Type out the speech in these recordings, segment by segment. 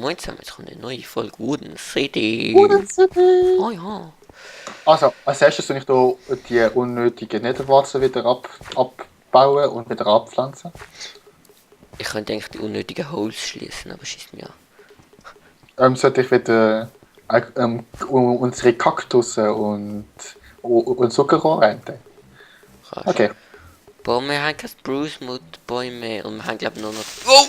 Moin zusammen, jetzt kommt eine neue Folge Wooden City. Oh ja. Also, als erstes soll ich hier die unnötigen Netherwarzen wieder abbauen und wieder abpflanzen. Ich könnte eigentlich die unnötigen Holes schließen, aber schießt mir an. Sollte ich wieder unsere Kaktusse und Zuckerrohr ernten. Krass. Okay. Boah, wir haben kein Spruce mit Bäumen und wir haben glaube ich nur noch... Oh!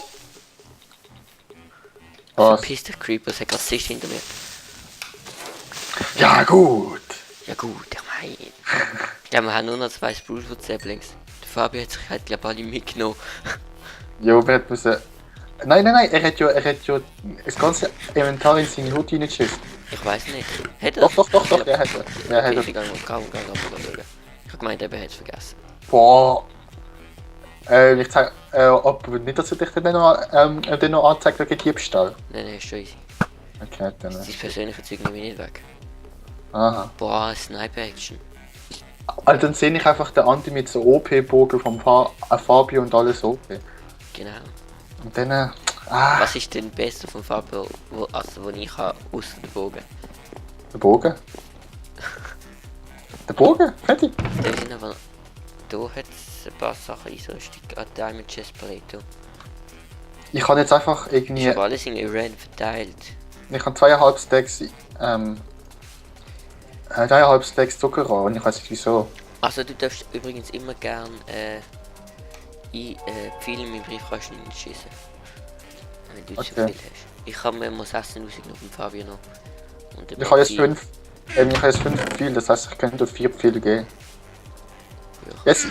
Was? Verpiss dich, Creeper, es hat gerade Sicht hinter mir. Ja, gut. Ja gut, ich meine... Ich glaube, wir haben nur noch 2 Spruce Wood Saplings. Der Fabio hat sich halt glaube ich alle mitgenommen. Jo, wir hätten müssen... Nein, er hat ja das ganze Inventar in seine Hut reingeschissen. Ich weiß nicht. Hat er? Doch, er hat es. Er hat Okay, es. ich schauen. Ich hab gemeint, er hat es vergessen. Boah. Ich zeig, ob nicht, dass er dich dann noch anzeigt wegen Diebstahl. Nein, ist schon easy. Okay, dann. Sein persönliche Zeug nehme ich nicht weg. Aha. Boah, Sniper-Action. Also dann sehe ich einfach den Andi mit so OP-Bogen vom Fabio und alles OP. Genau. Und dann. Was ist denn das Beste von Fabio, wo ich habe, außer den Bogen? Der Bogen? Der Bogen? Fertig? Da sind aber... Da hat es ein paar Sachen Eisrüstung, Diamond Chestplate. Ich kann jetzt einfach Ich irgendwie. habe alles in Iran verteilt. Ich habe 2,5 Stacks. 2,5 Stacks Zuckerrohr und ich weiß nicht wieso. Also du darfst übrigens immer gern Pfeile in meinen Briefkasten schießen. Wenn du zu viel hast. Ich habe mir mal 16 rausgenommen vom Fabio noch. Und Ich habe jetzt 5. Ich habe jetzt 5 Pfeile, das heißt ich könnte 4 Pfeile geben. Ja. Jetzt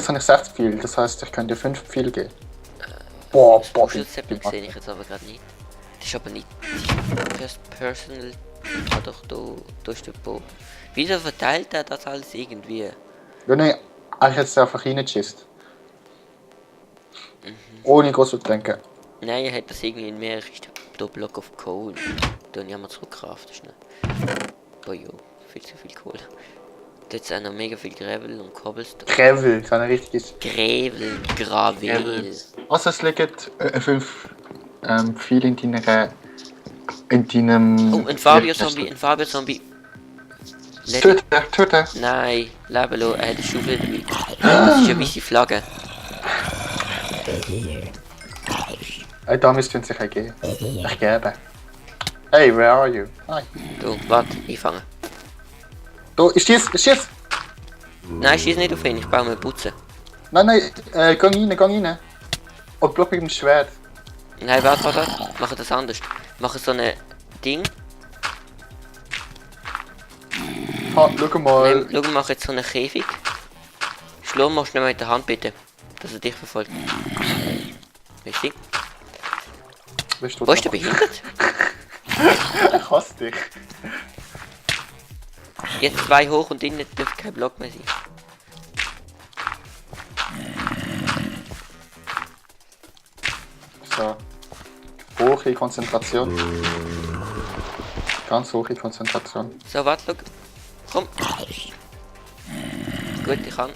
habe ich 6 Pfeile, das heißt ich könnte 5 Pfeile geben. Boah. Zeppelin sehe ich jetzt aber gerade nicht. Das ist aber nicht First Personal. Ich habe doch da ist der Bogen. Wieso verteilt er das alles irgendwie? Ja, nein, ich jetzt einfach reingeschissen. Ohne groß zu denken. Nein, er hat das irgendwie in mehr Richtung Block of Coal. Da haben wir mal zurückkraften schnell. Oh jo, viel zu viel Kohle. Jetzt auch noch mega viel Gravel und Cobblestone. Gravel, so ein richtiges. Gravel. Also es liegen 5 Pfeile in deinem. Oh, ein Fabio-Zombie. Töte. Nein, leben lassen, er hat eine Schaufel dabei. Das ist eine weiße Flagge. Da müsste uns sicher geben. Ich gebe. Hey, where are you? Hi. Du, warte, einfangen. Da, ich schieß! Nein, schieß nicht auf ihn, ich baue mir Putzen. Nein, gang rein. Und block mit dem Schwert. Nein, warte. Mach das anders. Mach so ein Ding. Schau mal. Schau, mach jetzt so einen Käfig. Schlau mal schnell mit der Hand bitte, dass er dich verfolgt. Richtig? Wo ist der behindert? Ich hasse dich. Jetzt 2 hoch und innen dürfte kein Block mehr sein. So. Hohe Konzentration. Ganz hohe Konzentration. So, warte, schau. Komm. Gut, ich kann.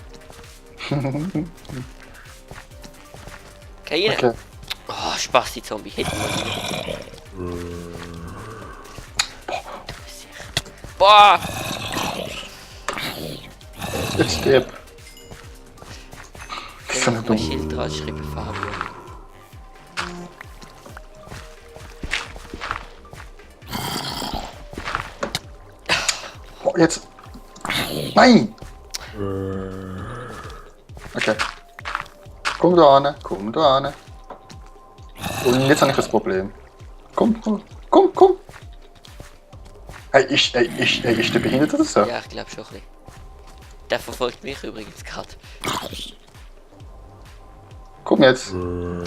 Geh rein. Okay. Oh, Spaß, die Zombie. Hätten wir nicht. Boah! Jetzt stirb. Ich So hab mein Schild dran, schreibe Fabio. Oh, jetzt. Nein! Okay. Komm da an. Und jetzt habe ich das Problem. Komm. Hey, ist der behindert oder so? Ja, ich glaube schon ein bisschen. Der verfolgt mich übrigens gerade. Komm jetzt.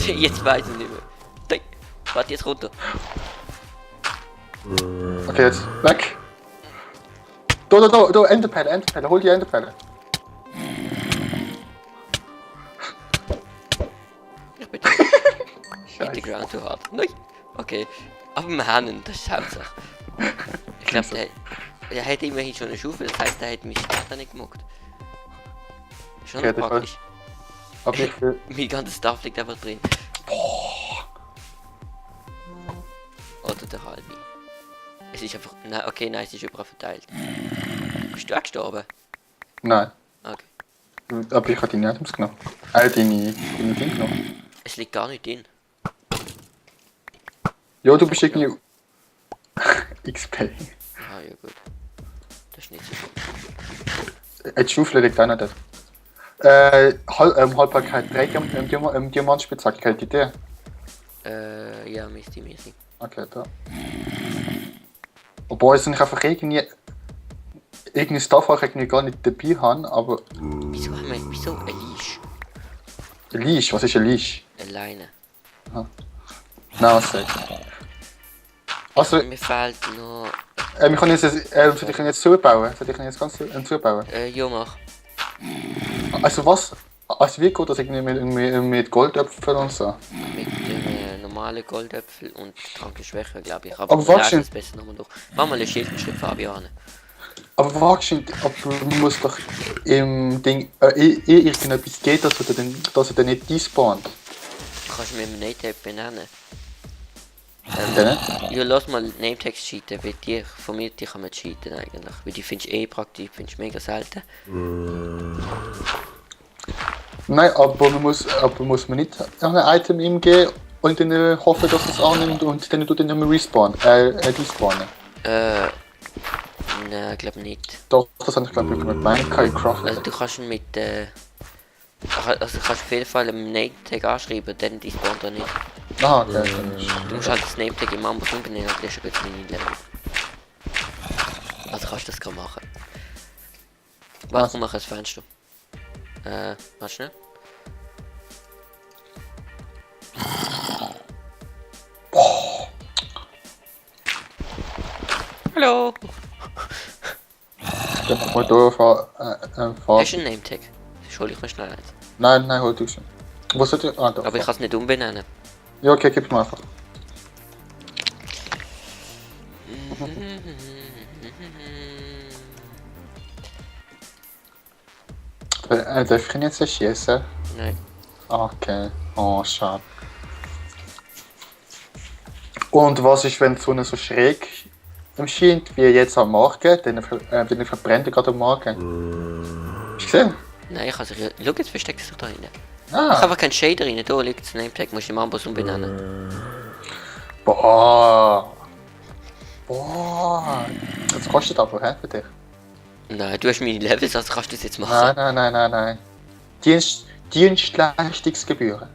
Jetzt weiß ich nicht mehr. Nein. Warte, jetzt runter. Okay, jetzt. Weg. Da, Enderperle. Hol die Enderperle. Ich bin hit the ground too hard. Nein. Okay. Aber wir haben ihn, das ist die Hauptsache. Ich glaube, der hat immerhin schon eine Schaufel, das heisst, der hat mich später nicht gemuckt. Schon Okay, praktisch. Aber ich will. Mein ganzes Stuff liegt einfach drin. Oder der halbe. Es ist einfach... Nein, okay, nein, es ist überall verteilt. Bist du auch gestorben? Nein. Okay. Aber ich habe deine Items genommen. Deine Dinge genommen. Es liegt gar nicht drin. Ja, du bist irgendwie... XP. Ah, ja gut. Das ist nicht so gut. Die Schaufel liegt auch nicht dort. Haltbarkeit 3 Diamantspitzhacke, kennt ihr die? Ja, Misty. Okay, da. Obwohl ich einfach irgendwie Stuff auch irgendwie gar nicht dabei haben, aber... Wieso ein Leash? Ein Leash? Was ist ein Leash? Alleine. Nein, was sagst du? Also, Mir fehlt noch... wir können jetzt jetzt zubauen. Soll ich jetzt ganz zubauen? Ja, mach. Also was? Also wie geht das irgendwie mit Goldäpfeln und so? Mit normalen Goldäpfel und Trankenschwäche, glaube ich. Aber wir was lesen es besser nochmal durch. Mach mal ein Schild und schreib Fabian. Aber wahrscheinlich, man muss doch im Ding irgendetwas geht, dass er dann nicht despawnt. Kannst du mit dem Name-Tag benennen? Dann? Ja, lass mal Name-Tags cheaten, weil die von mir die kann man cheaten eigentlich. Weil die findest du eh praktisch, findest du mega selten. Nein, aber muss man nicht ein Item ihm geben und dann hoffen, dass es annimmt und dann tut er nicht mehr despawnen. Nein, glaube nicht. Doch, das habe ich glaube ich mit meinem Kai Craft. Also du kannst ihn mit also du kannst auf jeden Fall einen Name-Tag anschreiben, dann despawnt er nicht. Ah, okay. Du musst halt das Name-Tag im Amboss umbenennen, dann ist er jetzt nicht Level. Also kannst du das gerade machen. Warte, komm, mach ein Fenster. Warte schnell. Hallo! Dann mach mal da fahren. Hast du einen Name-Tag? Hol ich mir schnell eins. Nein, hol du schon. Wo soll ich? Ah, da. Aber ich kann es nicht umbenennen. Ja, okay, gib mir einfach. Darf ich ihn jetzt erschießen? Nein. Okay. Oh, schade. Und was ist, wenn die Sonne so schräg scheint, wie jetzt am Morgen? Dann verbrennt er gerade am Morgen. Hast du gesehen? Nein, ich kann sich... Schau, jetzt versteckt es sich da hinten. Ich Ah. habe keinen Shader rein, da liegt das Name-Tag, musst du im Amboss umbenennen. Boah. Das kostet aber, hä, für dich? Nein, du hast meine Levels, also kannst du das jetzt machen. Nein. Dienstleistungsgebühren.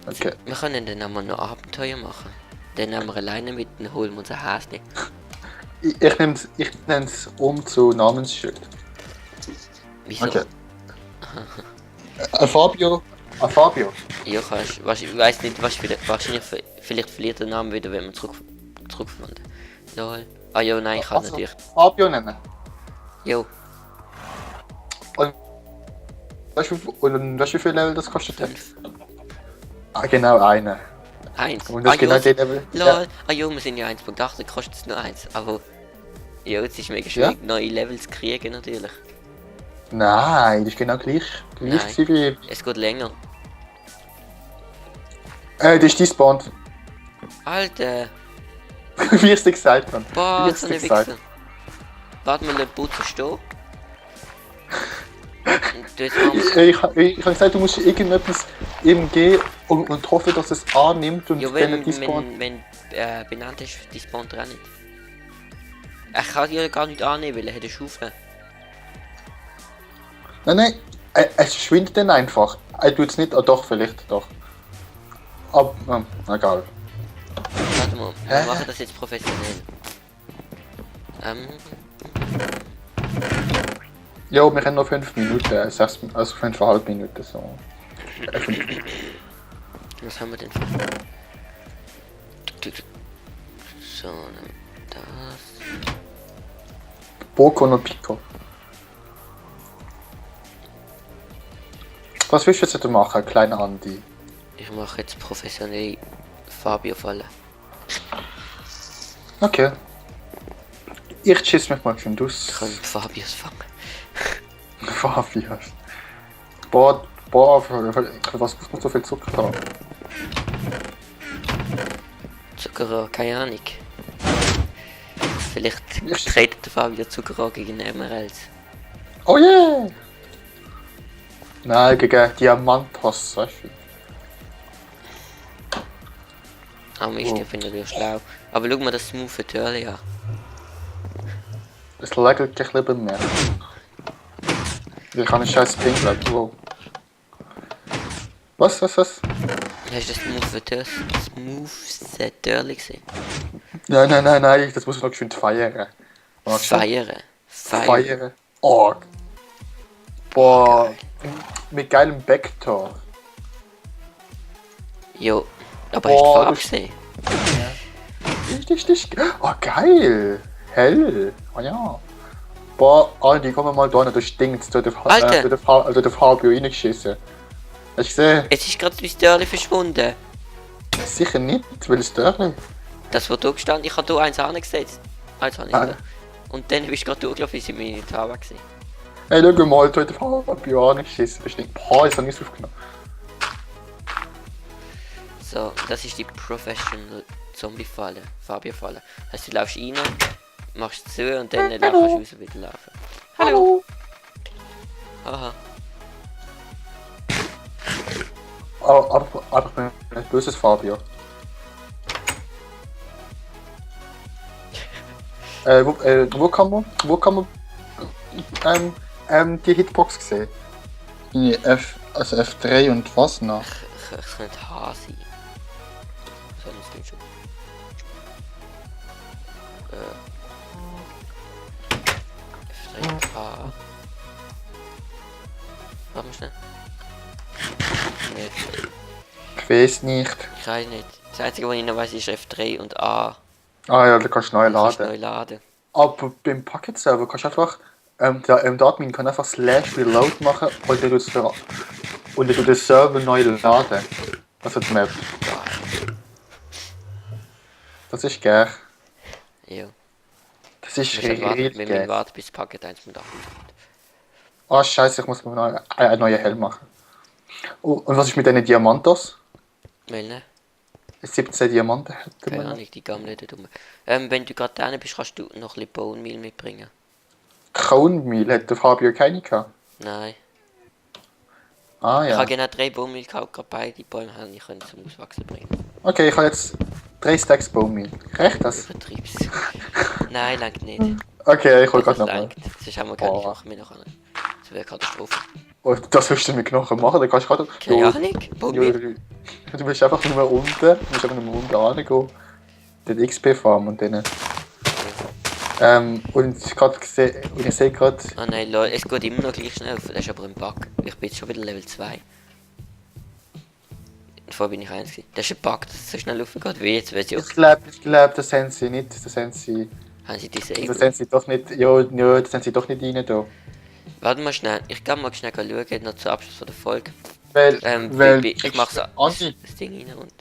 Okay. Wir können dann einmal noch Abenteuer machen. Dann nehmen wir alleine mit und holen wir unser Häschen. Ich nenne es um zu Namensschild. Wieso? Okay. Fabio. Ja, kannst. Ich weiß nicht, wahrscheinlich vielleicht verliert der Name wieder, wenn man zurückfindet. Lol. Ah ja, nein, ich kann Also, natürlich. Fabio nennen. Jo, Weißt du, wie viel Level das kostet? 5. Ah, genau, eine. 1. Und das ist genau der Level. Lol. Ah ja, wir sind ja 1.8, dann kostet es nur 1. Aber... Ja, es ist mega schwierig, neue Levels zu kriegen natürlich. Nein, das ist genau gleich Nein. wie... Es geht länger. Das ist despawned. Alter! Wie ich es dir gesagt habe. Boah, Wie ich so es dir eine gesagt Wichser. Warte mal, der Putzer stehen. Und du jetzt machen wir... Ich habe gesagt, du musst irgendetwas ihm geben und hoffen, dass es annimmt und Ja, dann despawnt. wenn benannt ist, die spawnt er auch nicht. Er kann ja gar nicht annehmen, weil er hat eine Schaufel. Nein, es schwindet dann einfach. Er tut es nicht, doch, vielleicht, doch. Aber, egal. Warte mal, wir machen das jetzt professionell. Ja, wir haben noch 5 Minuten, also 5,5 Minuten so. Was haben wir denn? So, dann das. Boko und Pico. Was willst du jetzt machen, kleiner Andi? Ich mache jetzt professionell Fabio fallen. Okay. Ich schieße mich mal schön aus. Ich kann Fabius fangen. Fabius. Boah, was muss man so viel Zucker haben? Zuckerrohr, keine Ahnung. Vielleicht tretet der Fabio Zuckerrohr gegen Emeralds. Oh yeah! Nein, gegen Diamantos, weißt du? Aber Mist, ich finde das schlau. Aber schau mal das smooth Törli an. Es lägelt gleich lieber mehr. Ich habe einen scheiß Ping, wow. Was? Hast du das smooth Törli gesehen? Nein, das muss man noch schön feiern. Feiern. Oh. Boah. Mit geilem Backtor. Jo, aber hast du die Farbe gesehen? Richtig. Oh, geil. Hell. Oh ja. Boah, Andi, komm mal da, du stinkst. Du hast den Fabio reingeschissen. Hast du gesehen? Jetzt ist gerade mein Törli verschwunden. Sicher nicht, weil es Dörrli. Das war da gestanden, ich habe hier eins angesetzt. Eins habe ich Ah. wieder. Und dann bist du gerade durchgelaufen, wie sie meine Farbe gesehen. Hey, schau mal, du hast den Fabio reingeschissen. Bestimmt. Boah, ich habe nichts aufgenommen. So, das ist die Professional Zombie-Falle, Fabio-Falle. Heißt, du laufst rein, machst zu und dann kannst du raus wieder laufen. Hallo! Aha. Aber ich bin ein böses Fabio. Wo kann man die Hitbox sehen? Also F3 und was noch? Ich könnte H sein. So, das klingt schon. F3 A. Warte mal schnell. Nee, Ich weiß nicht. ich weiß nicht. Das einzige, was ich noch weiß, ist F3 und A. Ah ja, da kannst du neu Kannst laden. neu laden. Aber beim Packet Server kannst du einfach, der Admin kann einfach /reload machen und dann tut der Server neu laden. Also die Map. Das ist geil. Ja. Das ist Wir richtig müssen geil. warten, bis Paket 1 mit 8 Ah scheiße, ich muss mir noch einen neuen Helm machen. Oh, und was ist mit diesen Diamantos? Melden? 17 Diamanten hätten Keine wir noch. Ahnung, die Gammel nicht dumm. Wenn du gerade da bist, kannst du noch ein bisschen Bone Meal mitbringen. Kronmehl hat der Fabio keine gehabt. Nein. Ah Ich ja. habe genau 3 Bone Meal gehabt, gerade beide Bäume haben ich können zum Auswachsen bringen. Okay, ich habe jetzt 3 Stacks Bone Reicht das? Vertriebs. Nein, langt nicht. Okay, ich hol Das grad nochmal. langt. Sonst haben wir gar nicht Oh. machen mehr noch eine. Das wäre Katastrophe. Und das willst du mit nachher machen, dann kannst du gerade... Keine Ahnung. Bone Meal. Du bist einfach nur unten, reingehen, den XP farmen und dann... und ich sehe gerade... Ah nein, Leute, es geht immer noch gleich schnell. Das ist aber ein Bug. Ich bin jetzt schon wieder Level 2. Vorher bin ich 1 gewesen. Das ist ein Bug, dass es so schnell aufgeht wie jetzt, weil sie auch... Ich glaube, das haben sie nicht, das haben sie doch nicht, das haben sie doch nicht rein da. Warte mal schnell, ich kann mal schnell schauen, noch zum Abschluss von der Folge. Weil Ich mach so Andi, das Ding rein und...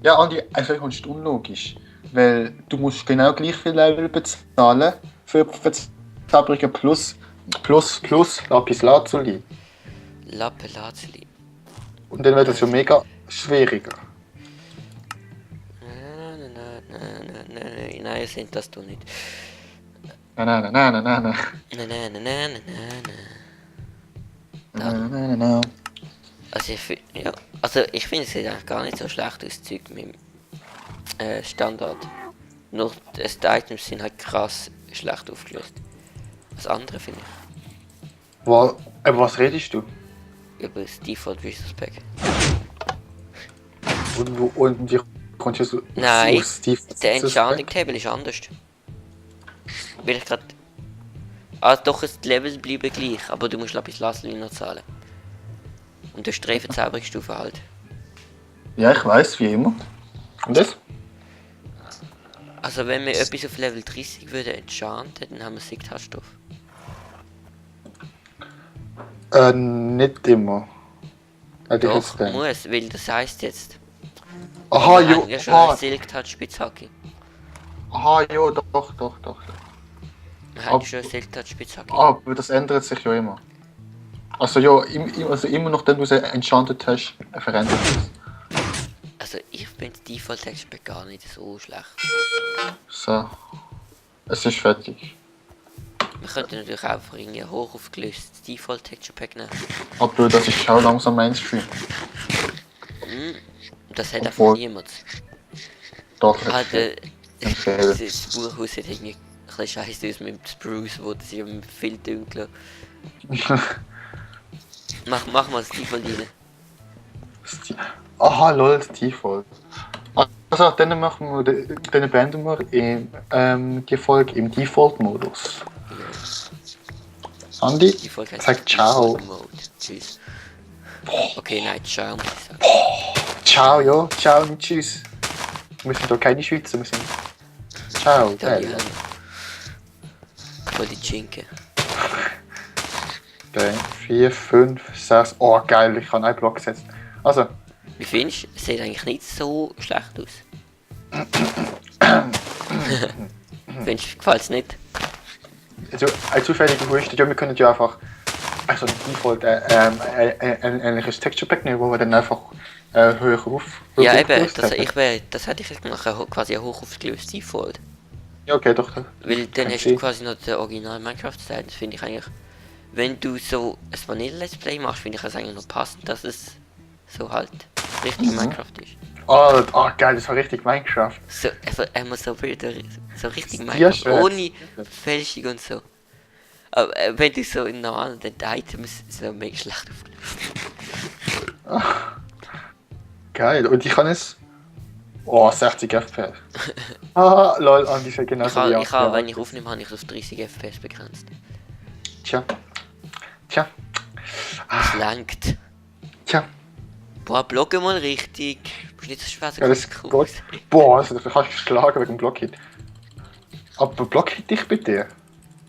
ja Andi, also ich finde es unlogisch. Weil du musst genau gleich viel Level bezahlen für Zabriger plus Lapis Lazuli. Lappe Lazuli. Und dann wird das ja mega schwieriger. Nein, sind das doch nicht. Nein. Nein. Also ich finde es sieht eigentlich gar nicht so schlecht aus, Zeug mit dem Standard. Nur die Items sind halt krass schlecht aufgelöst. Das andere finde ich. Aber was redest du? Über das Default Resource Pack. Und wie kommst du so Nein, aufs Default der Resource Enchanting Pack? Table ist anders. Weil ich gerade... Ah doch, die Levels bleiben gleich, aber du musst Lapis Lazuli noch zahlen. Und du Streifen Zauberungsstufe halt. Ja, ich weiß, wie immer. Und das? Also wenn wir etwas auf Level 30 würde enchanten, dann haben wir Sigthartstoff. Nicht immer. Hätte ich jetzt Doch, gedacht. muss, weil das heisst jetzt... Aha, wir haben ja schon eine Silktouch Spitzhacke. Doch. Wir haben schon eine Silktouch Spitzhacke. Aber das ändert sich ja immer. Also ja, also immer nachdem du sie enchanted hast, verändert es. Also ich finde die Default Texture Pack gar nicht so schlecht. So. Es ist fertig. Wir könnten natürlich auch einfach irgendwie ein hoch aufgelöstes Default Texture Pack nehmen. Aber das ist schon langsam Mainstream. Das hat einfach Obwohl- niemand. Doch, Halt, empfehlen. das Buchhaus sieht irgendwie ein bisschen scheiße aus mit dem Spruce, wo das ist viel dunkler. Mach mal das Default rein. Aha, lol, das Default. Also, dann machen wir, dann beenden wir die Folge im Default-Modus. Andi, Die Folge heißt sag ciao. Default Mode. Tschüss. Okay, nein, ciao muss ich sagen. Ciao, ja, ciao und tschüss. Wir sind doch keine Schweizer, wir sind. Ciao, Italiener. Voll die Schinken. 3, 4, 5, 6. Oh, geil, ich kann einen Block setzen. Also, Wie findest du? Es sieht eigentlich nicht so schlecht aus. Findest du, gefällt es nicht? also ein zufälliger Husten, ja, wir können ja einfach also ein Default ein ähnliches Texture Pack nehmen, wo wir dann einfach höher auf. Ja, höher eben, aufgelöst das hätte ich jetzt gemacht, quasi ein hoch aufgelöstes Default. Ja, okay, doch. Weil dann Kann hast du sein. quasi noch den Original Minecraft-Style. Das finde ich eigentlich. Wenn du so ein Vanilla-Let's Play machst, finde ich es eigentlich noch passend, dass es so halt richtig Minecraft ist. Oh, geil, das war richtig Minecraft. So, einfach einmal so Bilder, so richtig Ja, Minecraft, schön. ohne Fälschung und so. Aber wenn du so in normalen Items so mega schlecht aufgelöst. Geil, und ich kann es. Oh, 60 FPS. Ah, lol, Andi ist ja genau Ich so wie habe, wenn ich aufnehme, habe ich es auf 30 FPS begrenzt. Tja. Das langt. Tja. Boah, blogge mal richtig. Bist nicht so schwer so Ja, das gut. geht. Boah, also, du kannst geschlagen wegen dem Blockhit. Aber Blockhit dich bei dir?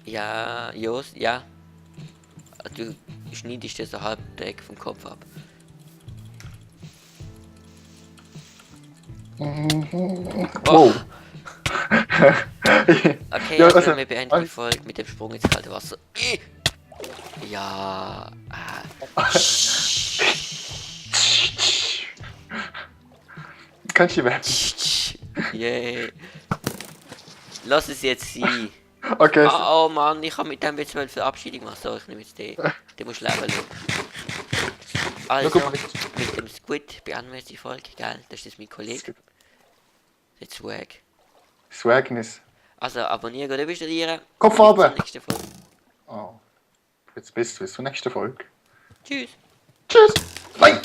Ja, Jos, ja. Du schneidest dir so halb den Eck vom Kopf ab. Wow. Okay, Ja, also, also, wir beenden die Folge mit dem Sprung ins kalte Wasser. Ja. Kannst du werden? Yeah. Lass es jetzt sein. Okay. Oh Mann, ich habe mit dem jetzt mal Verabschiedung gemacht. So, ich nehme jetzt den. Den musst du leben lassen. Also, guck mal. mit dem Squid beenden wir jetzt die Folge, gell? Das ist jetzt mein Kollege. Der Swag. Swagnis. Also, abonnieren oder bestätigen. Kopf Bis zur runter. nächsten Folge. Oh. Jetzt bist du bis zur nächsten Folge. Tschüss. Tschüss. Bye.